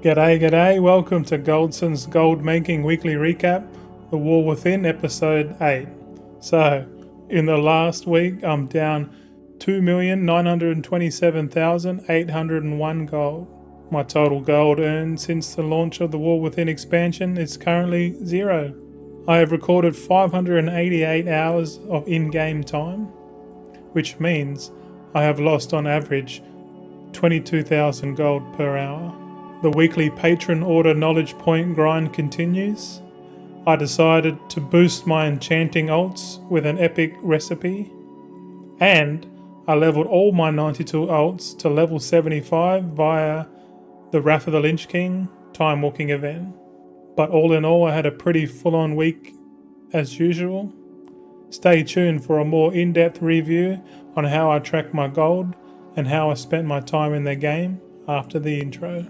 G'day, welcome to Goldson's Gold Making Weekly Recap, The War Within, Episode 8. So, in the last week, I'm down 2,927,801 gold. My total gold earned since the launch of the War Within expansion is currently 0. I have recorded 588 hours of in-game time, which means I have lost on average 22,000 gold per hour. The weekly patron order knowledge point grind continues. I decided to boost my enchanting alts with an epic recipe, and I leveled all my 92 alts to level 75 via the Wrath of the Lynch King time walking event. But all in all, I had a pretty full-on week as usual. Stay tuned for a more in-depth review on how I track my gold and how I spent my time in the game after the intro.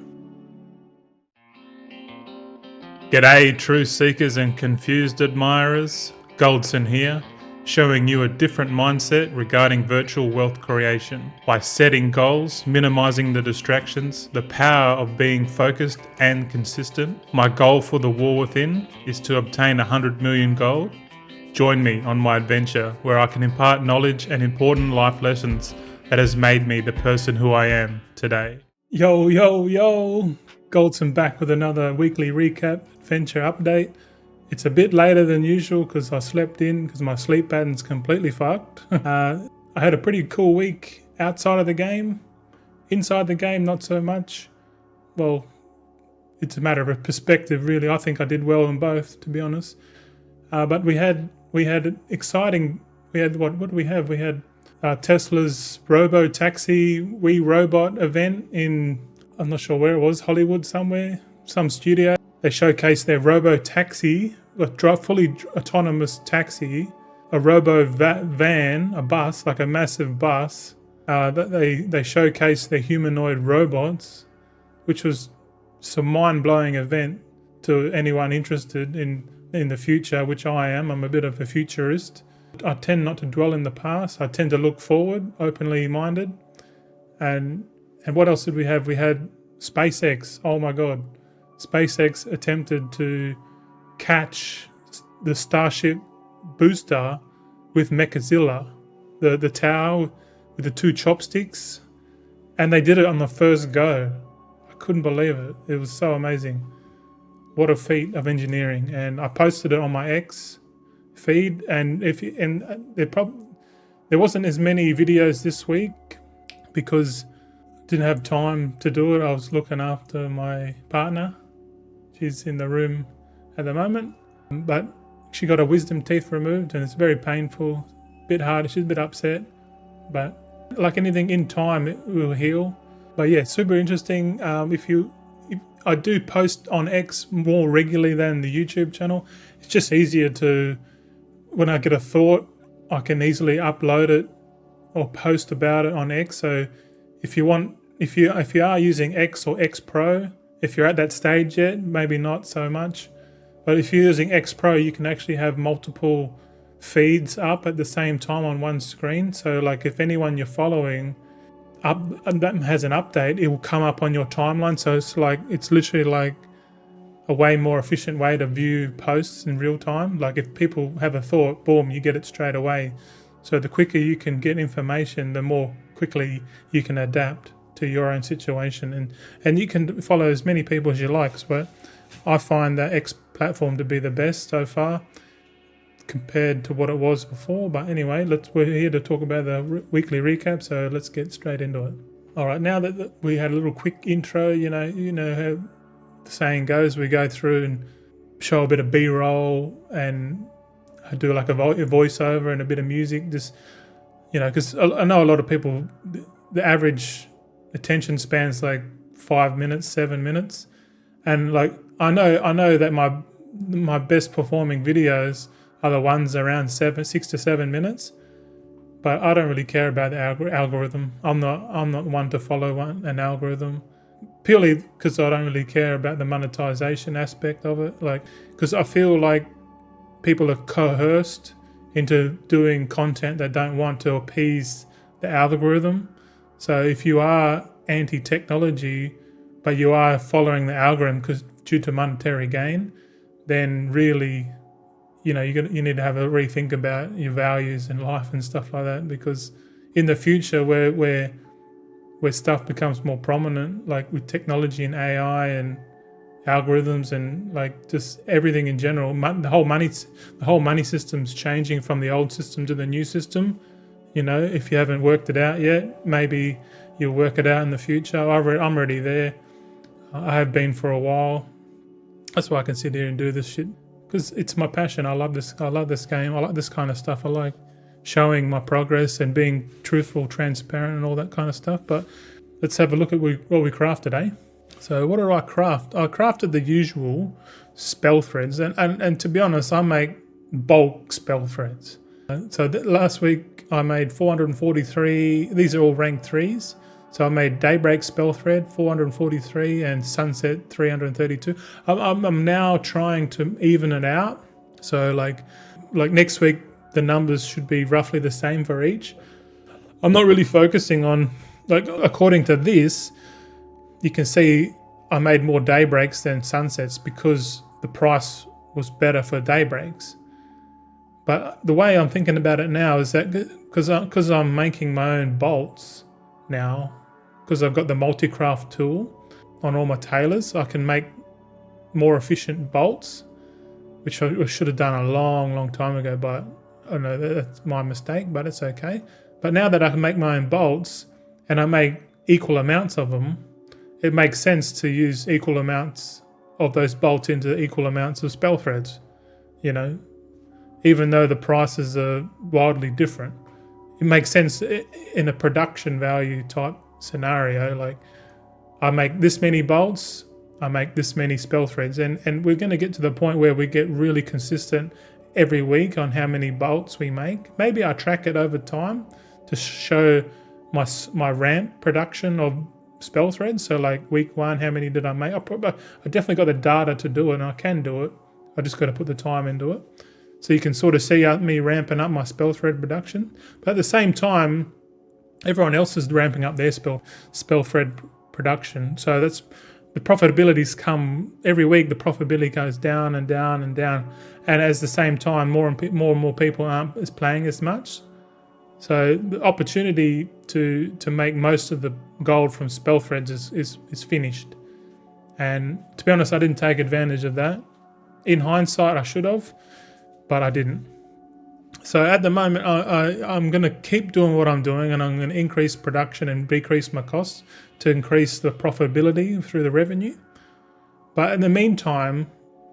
G'day true seekers and confused admirers, Goldson here, showing you a different mindset regarding virtual wealth creation. By setting goals, minimizing the distractions, the power of being focused and consistent. My goal for the War Within is to obtain 100 million gold. Join me on my adventure where I can impart knowledge and important life lessons that has made me the person who I am today. Yo, Goldson back with another weekly recap adventure update. It's a bit later than usual because I slept in because my sleep pattern's completely fucked. I had a pretty cool week outside of the game. Inside the game, not so much. Well, it's a matter of perspective, really. I think I did well in both, to be honest. But we had exciting. We had what did we have? We had Tesla's Robo Taxi We Robot event in, I'm not sure where it was, Hollywood somewhere, some studio. They showcased their Robo Taxi, a fully autonomous taxi, a Robo van, a bus, like a massive bus. They showcased their humanoid robots, which was some mind-blowing event to anyone interested in the future, which I am. I'm a bit of a futurist. I tend not to dwell in the past. I tend to look forward, openly minded. And what else did we have? We had SpaceX. Oh my God. SpaceX attempted to catch the Starship booster with Mechazilla, the tower with the two chopsticks. And they did it on the first go. I couldn't believe it. It was so amazing. What a feat of engineering. And I posted it on my X feed, and there wasn't as many videos this week because I didn't have time to do it. I was looking after my partner. She's in the room at the moment, but she got her wisdom teeth removed and it's very painful, a bit hard. She's a bit upset, but like anything in time, it will heal. But yeah, super interesting. I do post on X more regularly than the YouTube channel. It's just easier to, when I get a thought, I can easily upload it or post about it on X. So if you are using X or X Pro, if you're at that stage yet, maybe not so much. But if you're using X Pro, you can actually have multiple feeds up at the same time on one screen. So like if anyone you're following that has an update, it will come up on your timeline. So it's literally like a way more efficient way to view posts in real time. Like if people have a thought, boom, you get it straight away. So the quicker you can get information, the more quickly you can adapt to your own situation. And you can follow as many people as you like. But I find that X platform to be the best so far compared to what it was before. But anyway, we're here to talk about the weekly recap, so let's get straight into it. All right, now that we had a little quick intro, you know how the saying goes, we go through and show a bit of B-roll and do like a voiceover and a bit of music, just, because I know a lot of people, the average attention span's like 5 minutes, 7 minutes. And like, I know that my best performing videos are the ones around 6 to 7 minutes, but I don't really care about the algorithm. I'm not one to follow an algorithm, purely because I don't really care about the monetization aspect of it. Like, because I feel like people are coerced into doing content they don't want to appease the algorithm. So if you are anti-technology, but you are following the algorithm because due to monetary gain, then really, you need to have a rethink about your values in life and stuff like that, because in the future where stuff becomes more prominent, like with technology and AI and algorithms and like just everything in general, the whole money system's changing from the old system to the new system. If you haven't worked it out yet, maybe you'll work it out in the future. I'm already there. I have been for a while. That's why I can sit here and do this shit, because it's my passion. I love this game. I like this kind of stuff. I like showing my progress and being truthful, transparent, and all that kind of stuff. But let's have a look at what we crafted, eh? So what did I craft? I crafted the usual spell threads, and to be honest, I make bulk spell threads. So last week I made 443. These are all rank 3s. So I made Daybreak spell thread 443 and Sunset 332. I'm now trying to even it out. So like next week the numbers should be roughly the same for each. I'm not really focusing on, like, according to this, you can see I made more Daybreaks than Sunsets because the price was better for Daybreaks. But the way I'm thinking about it now is that because I'm making my own bolts now, because I've got the multi-craft tool on all my tailors, I can make more efficient bolts, which I should have done a long time ago, but I know that's my mistake, but it's okay. But now that I can make my own bolts and I make equal amounts of them, it makes sense to use equal amounts of those bolts into equal amounts of spell threads, even though the prices are wildly different. It makes sense in a production value type scenario. Like, I make this many bolts, I make this many spell threads, and we're going to get to the point where we get really consistent every week on how many bolts we make. Maybe I track it over time to show my ramp production of spell threads. So like week 1, how many did I make? I definitely got the data to do it, and I can do it. I just got to put the time into it. So you can sort of see me ramping up my spell thread production. But at the same time, everyone else is ramping up their spell thread production. So that's the profitabilities come every week. The profitability goes down and down and down. And at the same time, more and more people aren't playing as much. So the opportunity to make most of the gold from spell threads is finished. And to be honest, I didn't take advantage of that. In hindsight, I should have, but I didn't. So at the moment, I'm going to keep doing what I'm doing, and I'm going to increase production and decrease my costs to increase the profitability through the revenue. But in the meantime,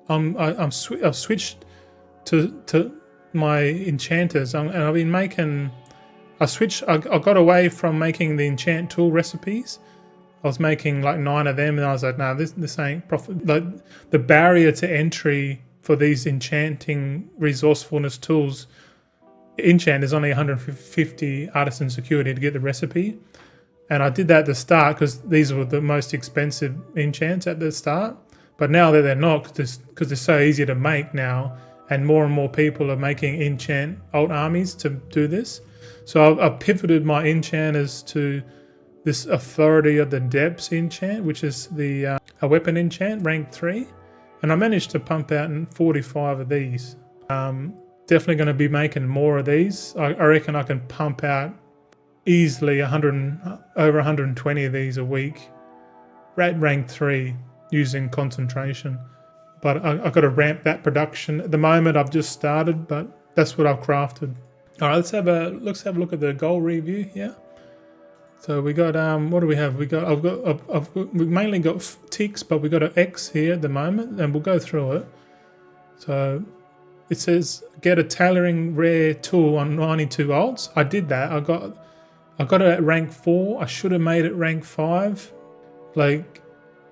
I've switched to my enchanters, and I've been making. I got away from making the enchant tool recipes. I was making like 9 of them, and I was like, no, this ain't profit. Like, the barrier to entry for these enchanting resourcefulness tools, enchant is only 150 artisan security to get the recipe. And I did that at the start because these were the most expensive enchants at the start. But now that they're not, because they're so easy to make now, and more people are making enchant alt armies to do this. So I've pivoted my enchanters to this Authority of the Depths enchant, which is a weapon enchant, rank 3. And I managed to pump out 45 of these. Definitely going to be making more of these. I reckon I can pump out easily over 120 of these a week at rank 3 using concentration. But I've got to ramp that production. At the moment, I've just started, but that's what I've crafted. All right, let's have a look at the goal review here. So we got what do we have? We mainly got ticks, but we got an X here at the moment, and we'll go through it. So it says get a tailoring rare tool on 92 alts. I did that. I got it at rank 4. I should have made it rank 5. Like,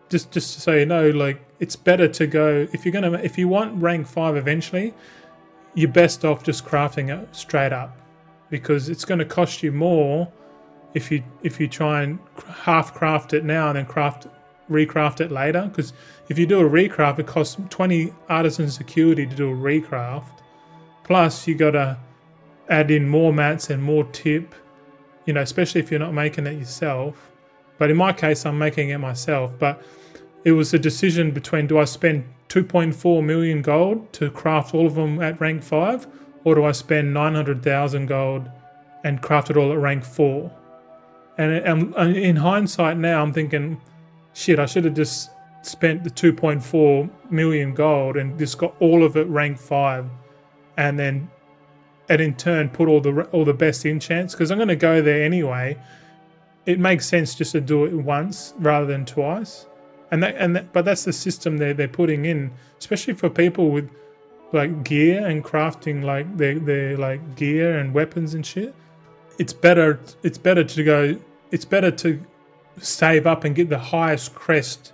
just so you know, like, it's better to go if you want rank 5 eventually, you're best off just crafting it straight up, because it's going to cost you more if you try and half craft it now and then recraft it later. Because if you do a recraft, it costs 20 artisan security to do a recraft. Plus you got to add in more mats and more tip, especially if you're not making it yourself. But in my case, I'm making it myself. But it was a decision between, do I spend 2.4 million gold to craft all of them at rank 5, or do I spend 900,000 gold and craft it all at rank 4? And in hindsight now, I'm thinking, shit, I should have just spent the 2.4 million gold and just got all of it rank 5, and in turn put all the best enchants, because I'm going to go there anyway. It makes sense just to do it once rather than twice, but that's the system they're putting in, especially for people with like gear and crafting like their like gear and weapons and shit. It's better to save up and get the highest crest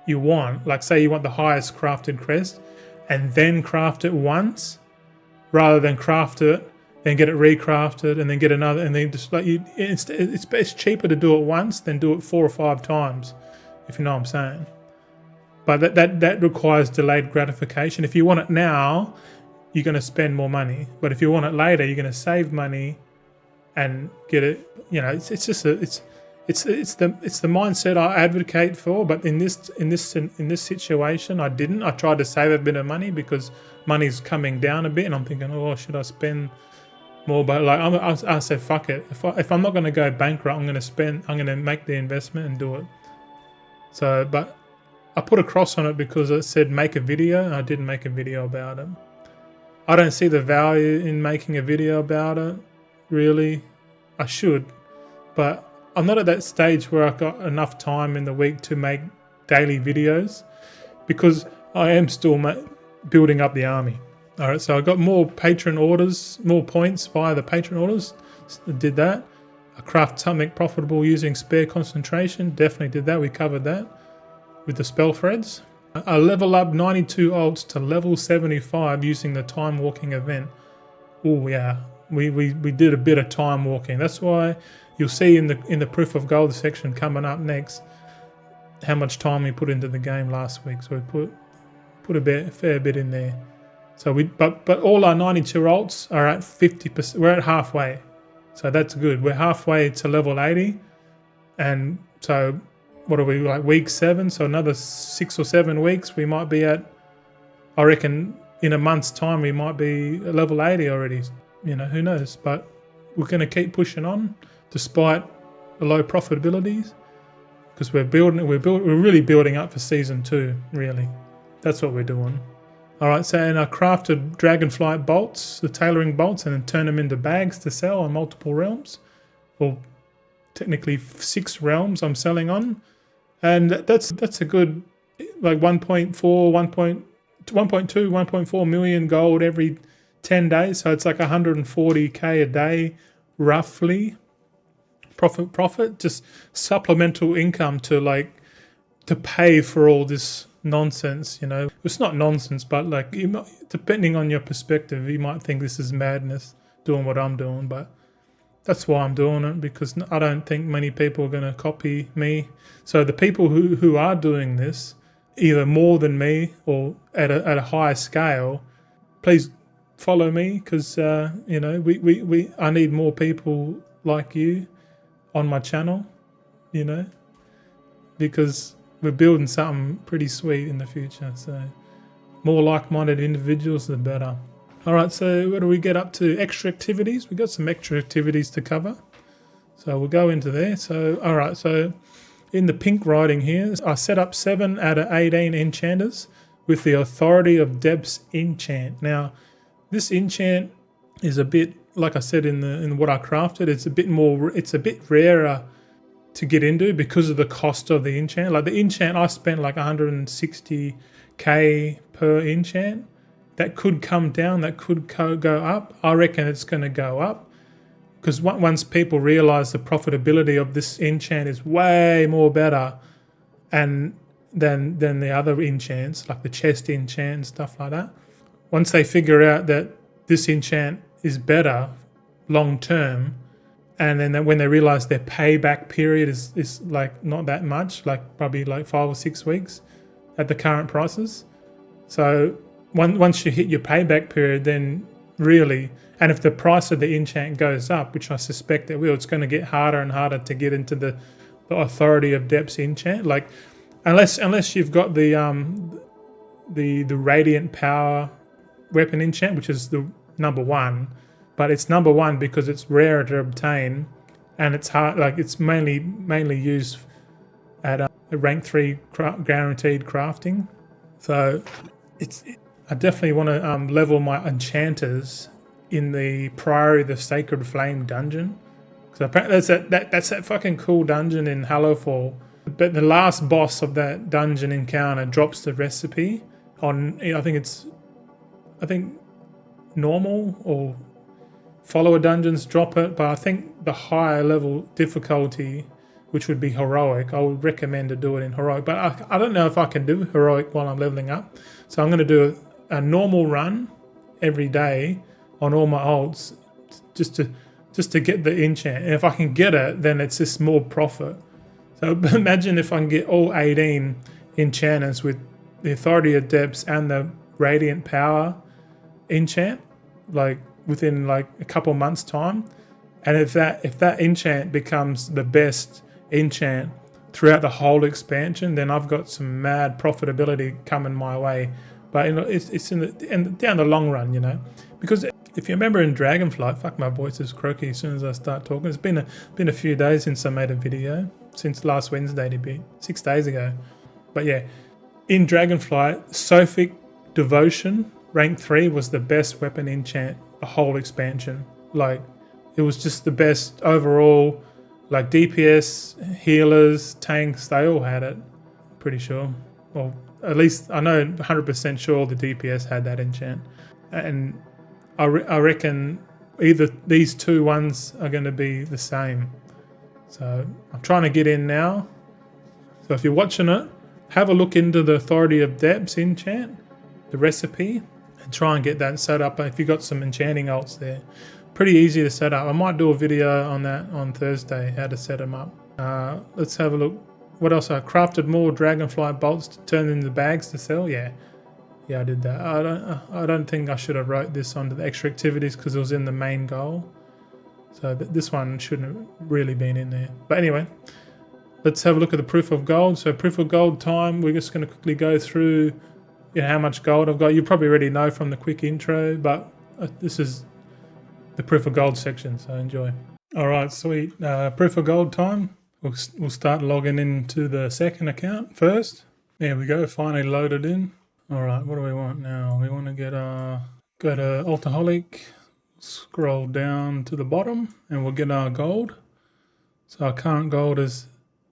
you want. Like say you want the highest crafted crest and then craft it once, rather than craft it, then get it recrafted and then get another, and then just like it's cheaper to do it once than do it 4 or 5 times, if you know what I'm saying. But that requires delayed gratification. If you want it now, you're going to spend more money. But if you want it later, you're going to save money and get it. You know, it's the mindset I advocate for. But in this situation, I didn't. I tried to save a bit of money because money's coming down a bit, and I'm thinking, oh, should I spend more? But like I said, fuck it. If I'm not going to go bankrupt, I'm going to make the investment and do it. So, but I put a cross on it because it said make a video, and I didn't make a video about it. I don't see the value in making a video about it, really. I should, but I'm not at that stage where I've got enough time in the week to make daily videos, because I am still building up the army. All right, so I got more patron orders, more points via the patron orders. Did that. I craft something profitable using spare concentration. Definitely did that. We covered that with the spell threads. I level up 92 alts to level 75 using the time walking event. Oh yeah, we did a bit of time walking. That's why you'll see in the proof of gold section coming up next how much time we put into the game last week. So we put a fair bit in there. So but all our 92 alts are at 50%. We're at halfway, so that's good. We're halfway to level 80, and so what are we, like week 7? So another 6 or 7 weeks, we might be at, I reckon in a month's time, we might be at level 80 already. You know, who knows? But we're going to keep pushing on despite the low profitabilities, because we're really building up for season 2, really. That's what we're doing. All right, so and I crafted dragonflight bolts, the tailoring bolts, and then turn them into bags to sell on multiple realms. Well, technically 6 realms I'm selling on. And that's a good, like 1.2, 1.4 million gold every 10 days. So it's like 140k a day, roughly. Profit, just supplemental income to pay for all this nonsense, you know. It's not nonsense, but like, depending on your perspective, you might think this is madness doing what I'm doing, but that's why I'm doing it, because I don't think many people are going to copy me. So the people who are doing this, either more than me or at a higher scale, please follow me, because you know, I need more people like you on my channel, you know, because we're building something pretty sweet in the future. So more like-minded individuals, the better. All right, so what do we get up to? Extra activities. We got some extra activities to cover, so we'll go into there. So all right, so in the pink writing here, I set up 7 out of 18 enchanters with the authority of Depth's enchant. Now, this enchant is a bit, like I said in what I crafted, it's a bit rarer to get into because of the cost of the enchant. Like the enchant, I spent like 160k per enchant. That could come down, that could go up. I reckon it's going to go up, because once people realise the profitability of this enchant is way more better than the other enchants, like the chest enchant and stuff like that. Once they figure out that this enchant is better long term, and then when they realise their payback period is like not that much, like probably like 5 or 6 weeks at the current prices. So once you hit your payback period, then really, and if the price of the enchant goes up, which I suspect it will, it's going to get harder and harder to get into the authority of depths enchant. Like, unless you've got the radiant power weapon enchant, which is the number one, but it's number one because it's rare to obtain, and it's hard. Like, it's mainly used at rank 3 guaranteed crafting. So I definitely want to level my enchanters in the Priory of the Sacred Flame dungeon. So apparently that's that fucking cool dungeon in Hallowfall. But the last boss of that dungeon encounter drops the recipe on, I think normal or follower dungeons drop it, but I think the higher level difficulty, which would be heroic, I would recommend to do it in heroic. But I don't know if I can do heroic while I'm leveling up, so I'm going to do a normal run every day on all my ults just to get the enchant. And if I can get it, then it's just more profit. So imagine if I can get all 18 enchanters with the Authority of Depths and the Radiant Power enchant, like within like a couple months' time. And if that enchant becomes the best enchant throughout the whole expansion, then I've got some mad profitability coming my way. But it's down the long run, because if you remember in Dragonflight, fuck, my voice is croaky as soon as I start talking. It's been a few days since I made a video, since last Wednesday to be 6 days ago. But yeah, in Dragonflight, Sophic Devotion rank 3 was the best weapon enchant the whole expansion. Like, it was just the best overall. Like, DPS, healers, tanks, they all had it. Pretty sure. Well, at least I know 100% sure the DPS had that enchant. And I reckon either these two ones are going to be the same. So I'm trying to get in now. So if you're watching it, have a look into the Authority of Depths enchant, the recipe, and try and get that set up if you've got some enchanting ults there. Pretty easy to set up. I might do a video on that on Thursday, how to set them up. Let's have a look. What else? I crafted more dragonfly bolts to turn into bags to sell. Yeah, I did that. I don't think I should have wrote this onto the extra activities because it was in the main goal. So this one shouldn't have really been in there. But anyway, let's have a look at the proof of gold. So proof of gold time. We're just going to quickly go through how much gold I've got. You probably already know from the quick intro, but this is the proof of gold section, so enjoy. All right, sweet. Proof of gold time. We'll start logging into the second account first. There we go, finally loaded in. All right, what do we want now? We want to go to Alcoholic, scroll down to the bottom, and we'll get our gold. So our current gold is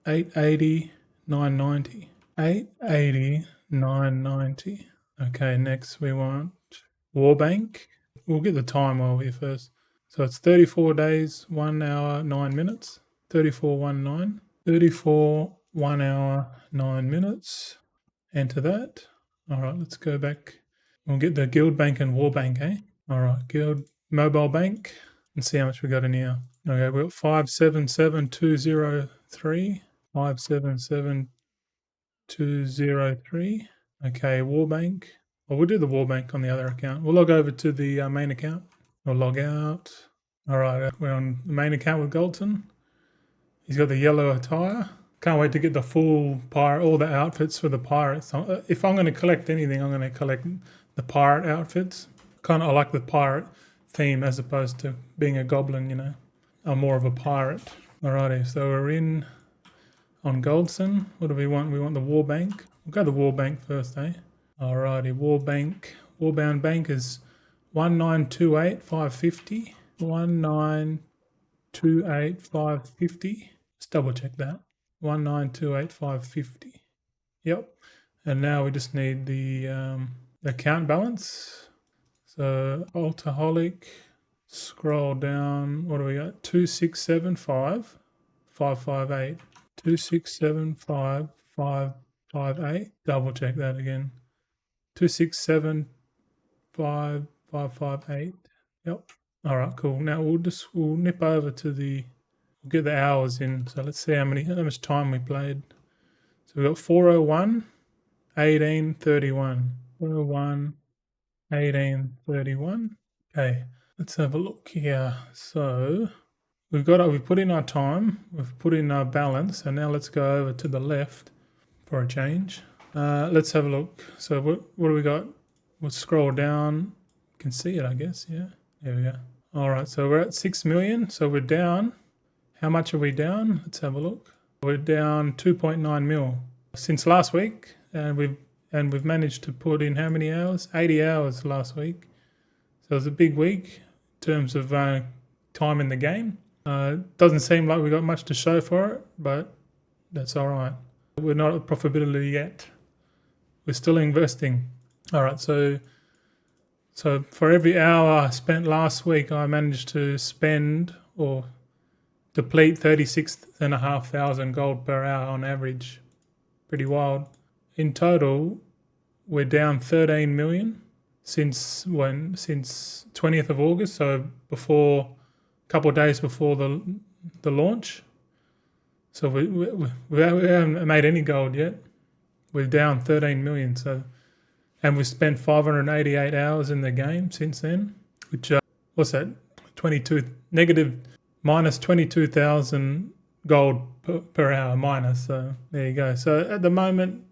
880, 990. 880, 990. Okay, next we want Warbank. We'll get the time while we're here first. So it's 34 days, 1 hour, 9 minutes. 3419. 34, 1 hour, 9 minutes. Enter that. All right, let's go back. We'll get the Guild Bank and War Bank, eh? All right, Guild Mobile Bank. And see how much we got in here. Okay, we've got 577203. 577203. Okay, War Bank. Well, we'll do the War Bank on the other account. We'll log over to the main account. We'll log out. All right, we're on the main account with Galton. He's got the yellow attire. Can't wait to get the full pirate, all the outfits for the pirates. If I'm going to collect anything, I'm going to collect the pirate outfits. I like the pirate theme as opposed to being a goblin, I'm more of a pirate. Alrighty, so we're in on Goldson. What do we want? We want the War Bank. We'll go to the War Bank first, eh? Alrighty, War Bank. Warbound Bank is 1928550. 1928550. Let's double check that. 1928550. Yep. And now we just need the account balance. So Alcoholic, scroll down. What do we got? 2675 558. 2675 558. Double check that again. 2675 558. Yep. All right, cool. Now we'll nip over to we'll get the hours in. So let's see how much time we played. So we got 401, 1831. 401, 1831. Okay, let's have a look here. So we've put in our time, we've put in our balance, and now let's go over to the left for a change. Let's have a look. So what do we got? We'll scroll down. You can see it, I guess. Yeah, there we go. All right, so we're at 6 million. So we're down. How much are we down? Let's have a look. We're down 2.9 mil since last week, and we've managed to put in how many hours? 80 hours last week. So it was a big week in terms of time in the game. Doesn't seem like we got much to show for it, but that's all right. We're not at profitability yet. We're still investing. All right, so for every hour I spent last week, I managed to spend or deplete 36,500 gold per hour on average. Pretty wild. In total, we're down 13 million since 20th of August, so a couple of days before the launch. So we haven't made any gold yet. We're down 13 million. And we spent 588 hours in the game since then, which what's that? Minus 22,000 gold per hour minus. So there you go. So at the moment,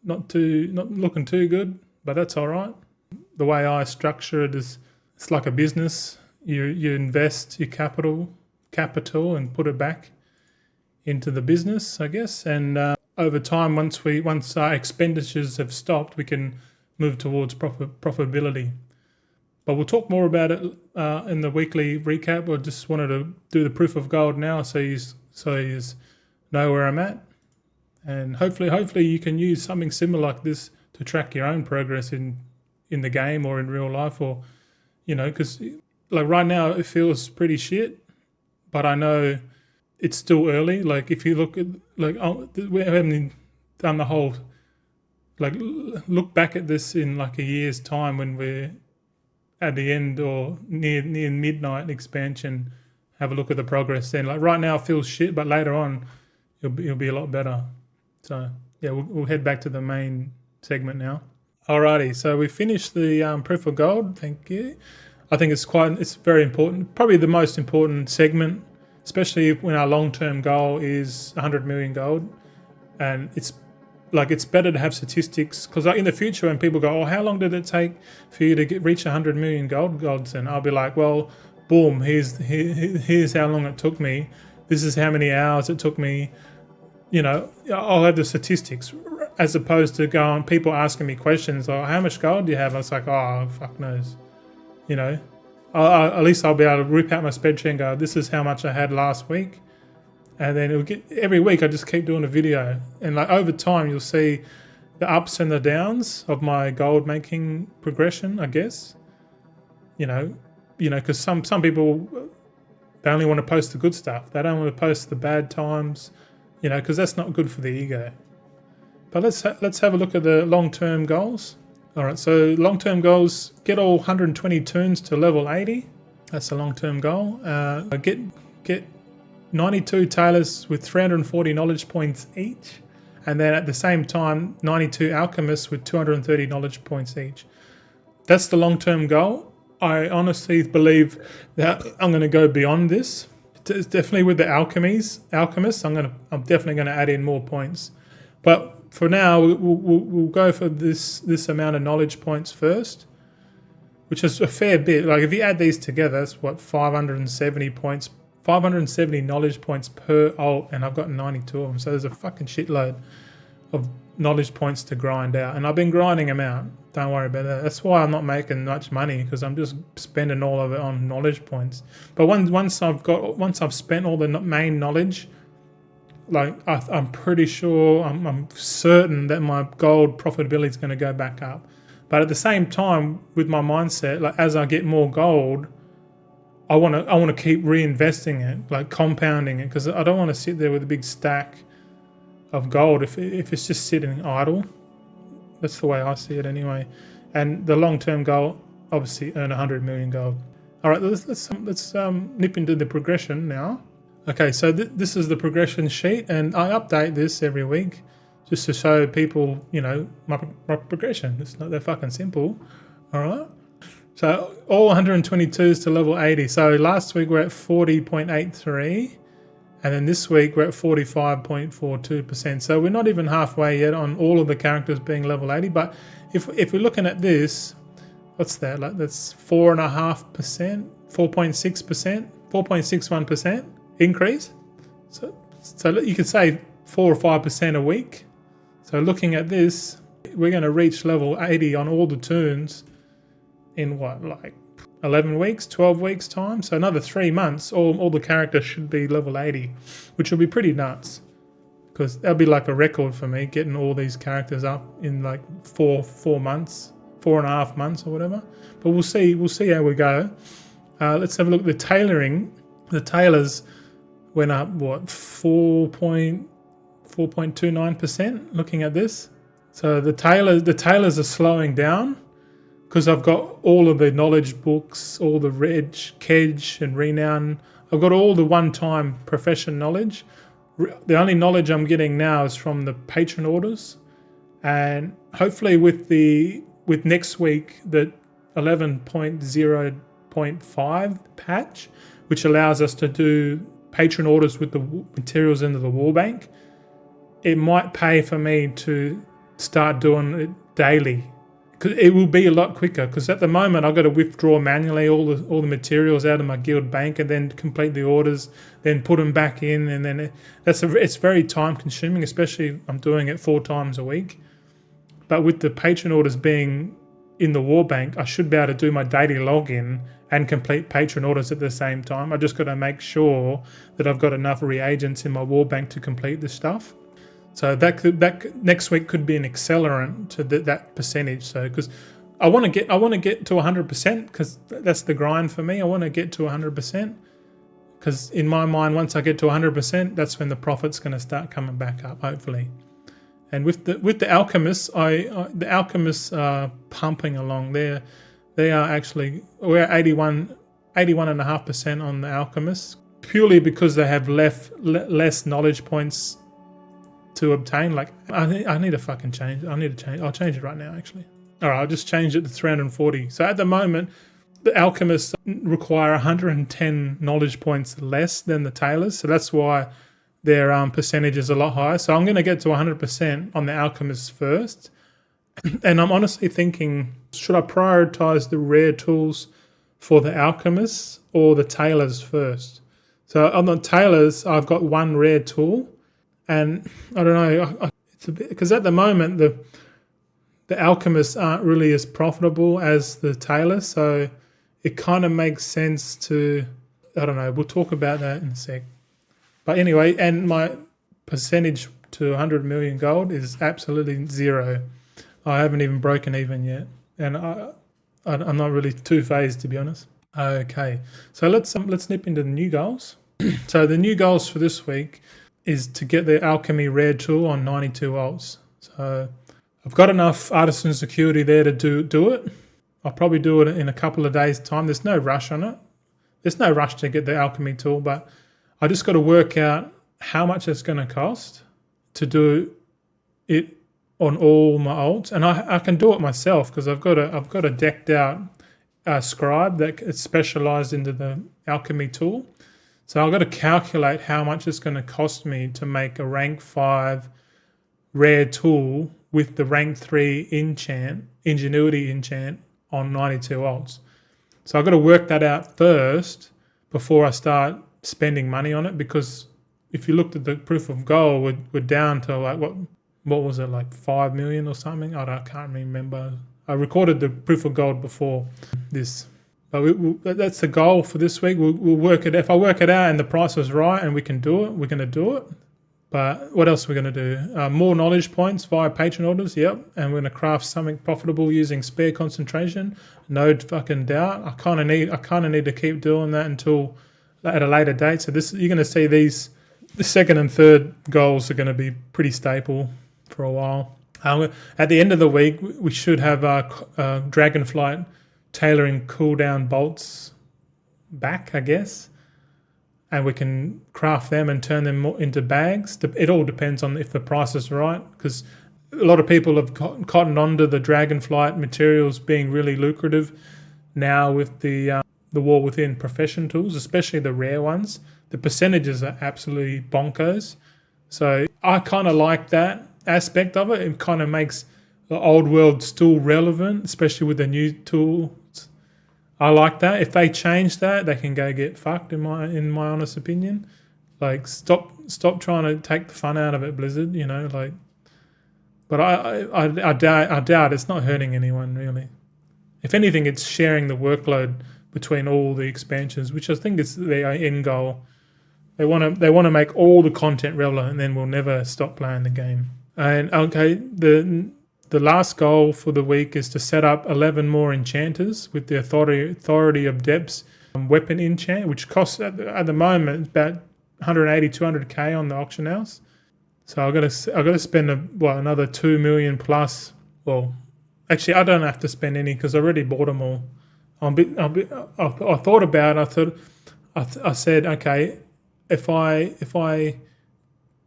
not looking too good, but that's all right. The way I structure it is, it's like a business. You invest your capital and put it back into the business, I guess. And over time, once our expenditures have stopped, we can move towards profitability. But we'll talk more about it in the weekly recap. I just wanted to do the proof of gold now, so you know where I'm at, and hopefully you can use something similar like this to track your own progress in the game or in real life, or because like right now it feels pretty shit, but I know it's still early. Like if you look at we haven't done the whole look back at this in like a year's time when we're at the end or near midnight expansion, have a look at the progress then. Like right now it feels shit, but later on it'll be a lot better. So yeah, we'll head back to the main segment now. Alrighty, so we finished the proof of gold. Thank you. I think it's very important, probably the most important segment, especially when our long-term goal is 100 million gold. And it's better to have statistics, because in the future when people go, oh, how long did it take for you to reach 100 million gods? And I'll be like, well, boom, here's how long it took me. This is how many hours it took me. I'll have the statistics, as opposed to people asking me questions, oh, how much gold do you have? I was like, oh, fuck knows. At least I'll be able to rip out my spreadsheet and go, this is how much I had last week. And then every week I just keep doing a video. And like over time, you'll see the ups and the downs of my gold making progression, I guess. Because some people, they only want to post the good stuff. They don't want to post the bad times, because that's not good for the ego. But let's have a look at the long-term goals. All right, so long-term goals, get all 120 toons to level 80. That's a long-term goal. Get 92 tailors with 340 knowledge points each, and then at the same time 92 alchemists with 230 knowledge points each. That's the long-term goal. I honestly believe that I'm going to go beyond this. It's definitely with the alchemists, I'm definitely going to add in more points. But for now, we'll go for this amount of knowledge points first, which is a fair bit. Like if you add these together, that's what 570 points. 570 knowledge points per alt, and I've got 92 of them. So there's a fucking shitload of knowledge points to grind out, and I've been grinding them out. Don't worry about that. That's why I'm not making much money, because I'm just spending all of it on knowledge points. But once I've spent all the main knowledge, like I'm pretty sure, I'm certain that my gold profitability is going to go back up. But at the same time, with my mindset, like as I get more gold, I want to keep reinvesting it, like compounding it, because I don't want to sit there with a big stack of gold if it's just sitting idle. That's the way I see it anyway. And the long-term goal, obviously, earn 100 million gold. All right, let's nip into the progression now. Okay, so this is the progression sheet, and I update this every week just to show people, my progression. It's not that fucking simple. All right. So all 122s to level 80. So last week we're at 40.83. And then this week we're at 45.42%. So we're not even halfway yet on all of the characters being level 80. But if we're looking at this, what's that? Like that's 4.5%, 4.6%, 4.61% increase. So you could say 4 or 5% a week. So looking at this, we're going to reach level 80 on all the toons in what, like 11 weeks, 12 weeks time. So another 3 months, all the characters should be level 80, which will be pretty nuts, because that'll be like a record for me, getting all these characters up in like 4 months, 4.5 months or whatever. But we'll see how we go. Let's have a look at the tailoring. The tailors went up, what, 4.29% looking at this. So the tailors are slowing down, because I've got all of the knowledge books, all the Reg, Kedge and Renown. I've got all the one-time profession knowledge. The only knowledge I'm getting now is from the patron orders. And hopefully with next week, the 11.0.5 patch, which allows us to do patron orders with the materials into the war bank, it might pay for me to start doing it daily. Because it will be a lot quicker. Because at the moment I've got to withdraw manually all the materials out of my guild bank and then complete the orders, then put them back in, and then it's very time consuming. Especially I'm doing it 4 times a week. But with the patron orders being in the war bank, I should be able to do my daily login and complete patron orders at the same time. I just got to make sure that I've got enough reagents in my war bank to complete this stuff. So that next week could be an accelerant to that percentage. So because I want to get to 100%, because that's the grind for me. I want to get to 100%, because in my mind, once I get to 100%, that's when the profit's going to start coming back up, hopefully. And with the alchemists, the alchemists are pumping along there. They are actually, we're at 81.5% on the alchemists, purely because they have less knowledge points to obtain. Like I need to fucking change. I'll change it right now, actually. All right, I'll just change it to 340. So at the moment, the alchemists require 110 knowledge points less than the tailors. So that's why their percentage is a lot higher. So I'm going to get to 100% on the alchemists first. And I'm honestly thinking, should I prioritize the rare tools for the alchemists or the tailors first? So on the tailors, I've got 1 rare tool. And I don't know, it's a bit, because at the moment the alchemists aren't really as profitable as the tailors, so it kind of makes sense to, I don't know, we'll talk about that in a sec. But anyway, and my percentage to 100 million gold is absolutely 0. I haven't even broken even yet, and I'm not really too phased, to be honest. Okay, so let's nip into the new goals. So the new goals for this week is to get the alchemy rare tool on 92 alts. So I've got enough artisan security there to do it. I'll probably do it in a couple of days' time. There's no rush on it. There's no rush to get the alchemy tool, but I just got to work out how much it's going to cost to do it on all my alts. And I can do it myself, because I've got a decked out scribe that is specialized into the alchemy tool. So I've got to calculate how much it's going to cost me to make a rank 5 rare tool with the rank 3 ingenuity enchant on 92 alts. So I've got to work that out first before I start spending money on it, because if you looked at the proof of gold, we're down to like, what was it, like 5 million or something? I can't remember. I recorded the proof of gold before this. But that's the goal for this week. We'll work it. If I work it out and the price is right and we can do it, we're going to do it. But what else are we going to do? More knowledge points via patron orders. Yep. And we're going to craft something profitable using spare concentration. No fucking doubt. I kind of need to keep doing that until at a later date. So you're going to see the second and third goals are going to be pretty staple for a while. At the end of the week, we should have Dragonflight tailoring cooldown bolts back, I guess, and we can craft them and turn them into bags. It all depends on if the price is right, because a lot of people have cottoned onto the Dragonflight materials being really lucrative. now with the War Within profession tools, especially the rare ones. The percentages are absolutely bonkers. So I kind of like that aspect of it. It kind of makes the old world still relevant, especially with the new tools. I like that. If they change that, they can go get fucked. In my honest opinion, like stop trying to take the fun out of it, Blizzard. You know, like. But I doubt it's not hurting anyone really. If anything, it's sharing the workload between all the expansions, which I think is their end goal. They want to make all the content relevant, and then we'll never stop playing the game. And okay, the last goal for the week is to set up 11 more enchanters with the authority of Depth's weapon enchant, which costs at the moment about 180, 200k on the auction house. So I've got to spend another 2 million plus. Well, actually, I don't have to spend any because I already bought them all. I thought about it. I said, okay, if I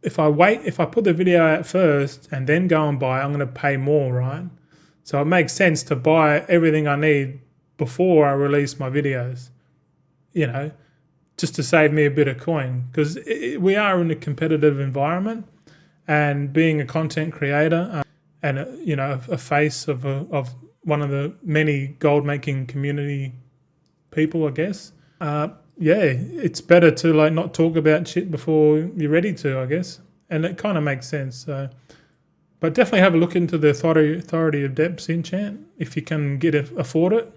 put the video out first and then go and buy, I'm going to pay more, right? So it makes sense to buy everything I need before I release my videos, you know, just to save me a bit of coin, because we are in a competitive environment, and being a content creator and a face of one of the many gold making community people, I guess. It's better to like not talk about shit before you're ready to, I guess, and it kind of makes sense. So, but definitely have a look into the authority of Depth's enchant if you can afford it.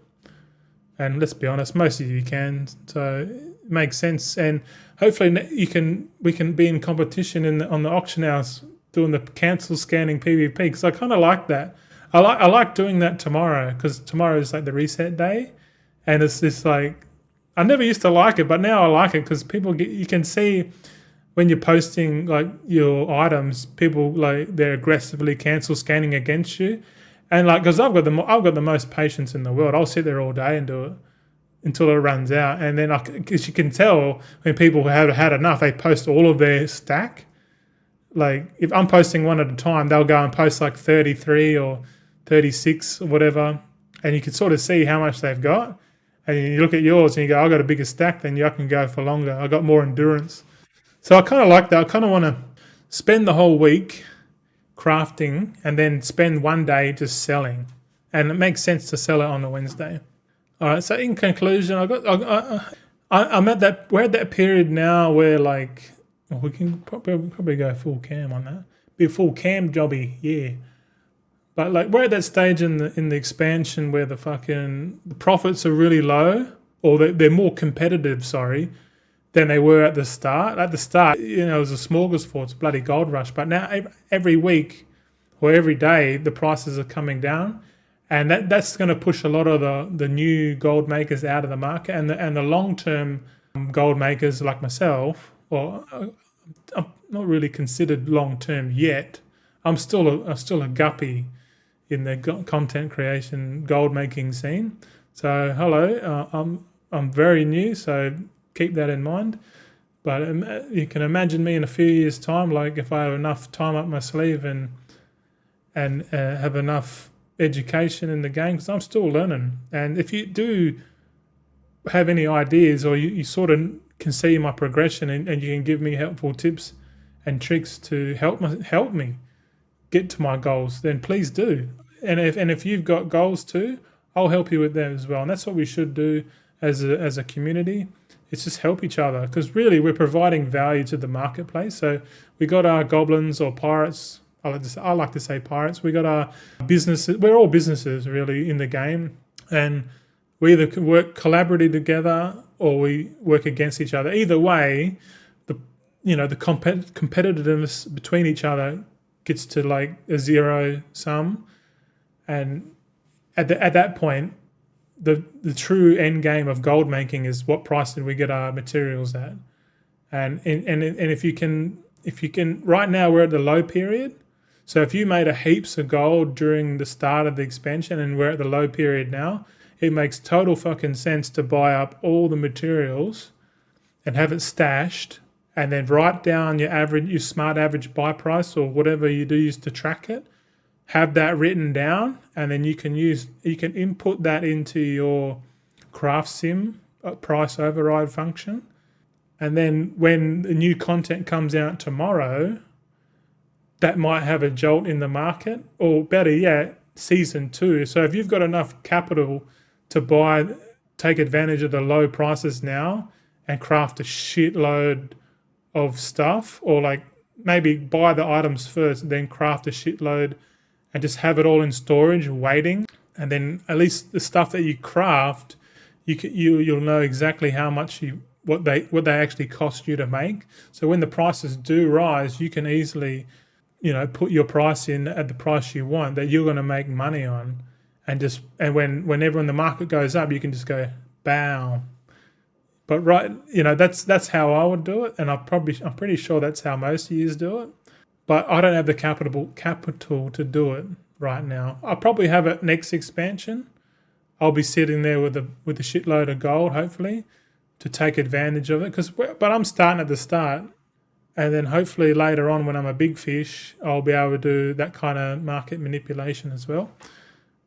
And let's be honest, most of you can, so it makes sense. And hopefully we can be in competition on the auction house doing the cancel scanning PvP, because I kind of like that. I like doing that tomorrow, because tomorrow is like the reset day, and it's just like I never used to like it, but now I like it because you can see when you're posting like your items, people like they're aggressively cancel scanning against you. And like, because I've got the most patience in the world, I'll sit there all day and do it until it runs out. And then, because you can tell when people have had enough, they post all of their stack. Like, if I'm posting one at a time, they'll go and post like 33 or 36 or whatever, and you can sort of see how much they've got. And you look at yours and you go, I got a bigger stack than you, I can go for longer. I got more endurance. So I kind of like that. I kind of want to spend the whole week crafting and then spend one day just selling, and it makes sense to sell it on a Wednesday. All right, so in conclusion, I'm at that, we're at that period now where like, we can probably go full cam on that, be a full cam jobby, yeah. But like, we're at that stage in the expansion where the profits are really low, or they're more competitive, than they were at the start. At the start, it was a smorgasbord, it's a bloody gold rush. But now every week or every day, the prices are coming down, and that's going to push a lot of the new gold makers out of the market, and the long-term gold makers like myself, or I'm not really considered long-term yet. I'm still a guppy in the content creation gold making scene. So hello, I'm very new, so keep that in mind. But you can imagine me in a few years' time, like if I have enough time up my sleeve and have enough education in the game, because I'm still learning. And if you do have any ideas, or you sort of can see my progression, and you can give me helpful tips and tricks to help me get to my goals, then please do. And if you've got goals too, I'll help you with them as well. And that's what we should do as a community. It's just help each other, because really we're providing value to the marketplace. So we got our goblins or pirates. I like to say pirates. We got our businesses. We're all businesses really in the game, and we either can work collaboratively together or we work against each other. Either way, the competitiveness between each other gets to like a zero sum, and at that point, the true end game of gold making is what price did we get our materials at, and if you can right now we're at the low period. So if you made a heaps of gold during the start of the expansion and we're at the low period now, it makes total fucking sense to buy up all the materials and have it stashed, and then write down your smart average buy price or whatever you do use to track it. Have that written down, and then you can input that into your craft sim, a price override function. And then when the new content comes out tomorrow, that might have a jolt in the market, or better yet, season 2. So if you've got enough capital to take advantage of the low prices now and craft a shitload of stuff, or like maybe buy the items first, then craft a shitload and just have it all in storage waiting, and then at least the stuff that you craft, you'll know exactly how much what they actually cost you to make. So when the prices do rise, you can easily, put your price in at the price you want that you're going to make money on, and whenever the market goes up, you can just go bow. But that's how I would do it, and I'm pretty sure that's how most of you do it. But I don't have the capital to do it right now. I'll probably have it next expansion. I'll be sitting there with a shitload of gold, hopefully, to take advantage of it. But I'm starting at the start, and then hopefully later on, when I'm a big fish, I'll be able to do that kind of market manipulation as well,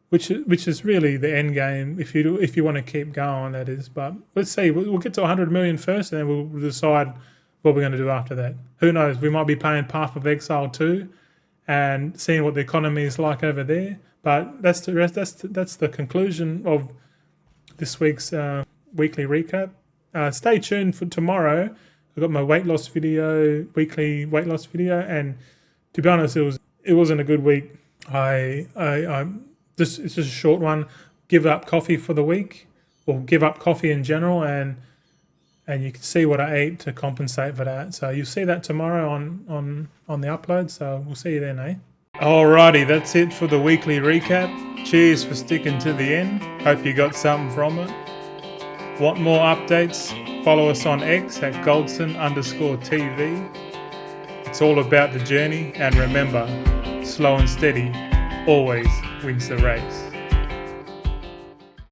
which is really the end game if you want to keep going, that is. But let's see, we'll get to 100 million first, and then we'll decide what we're going to do after that. Who knows? We might be playing Path of Exile 2 and seeing what the economy is like over there. But that's the conclusion of this week's weekly recap. Stay tuned for tomorrow. I got my weekly weight loss video, and to be honest, it wasn't a good week. It's just a short one. Give up coffee for the week, or give up coffee in general, and you can see what I ate to compensate for that. So you'll see that tomorrow on the upload. So we'll see you then, eh? Alrighty, that's it for the weekly recap. Cheers for sticking to the end. Hope you got something from it. Want more updates? Follow us on X at Goldson_TV. It's all about the journey, and remember, slow and steady always wins the race.